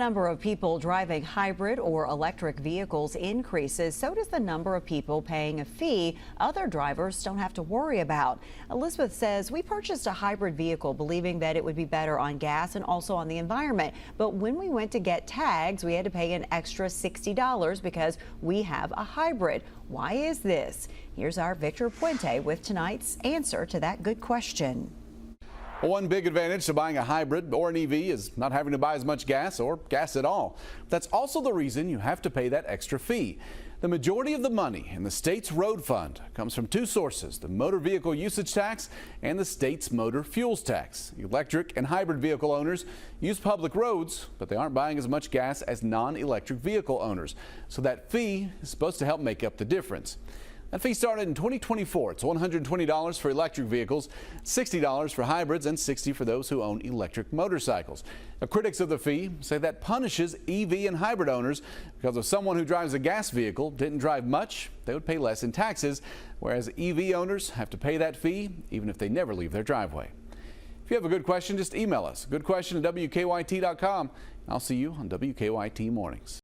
Number of people driving hybrid or electric vehicles increases, so does the number of people paying a fee other drivers don't have to worry about. Elizabeth says, we purchased a hybrid vehicle believing that it would be better on gas and also on the environment. But when we went to get tags, we had to pay an extra $60 because we have a hybrid. Why is this? Here's our Victor Puente with tonight's answer to that good question. One big advantage to buying a hybrid or an EV is not having to buy as much gas or gas at all. That's also the reason you have to pay that extra fee. The majority of the money in the state's road fund comes from two sources: the motor vehicle usage tax and the state's motor fuels tax. Electric and hybrid vehicle owners use public roads, but they aren't buying as much gas as non-electric vehicle owners. So that fee is supposed to help make up the difference. That fee started in 2024. It's $120 for electric vehicles, $60 for hybrids, and $60 for those who own electric motorcycles. Now, critics of the fee say that punishes EV and hybrid owners because if someone who drives a gas vehicle didn't drive much, they would pay less in taxes, whereas EV owners have to pay that fee even if they never leave their driveway. If you have a good question, just email us. Goodquestion@WKYT.com. I'll see you on WKYT Mornings.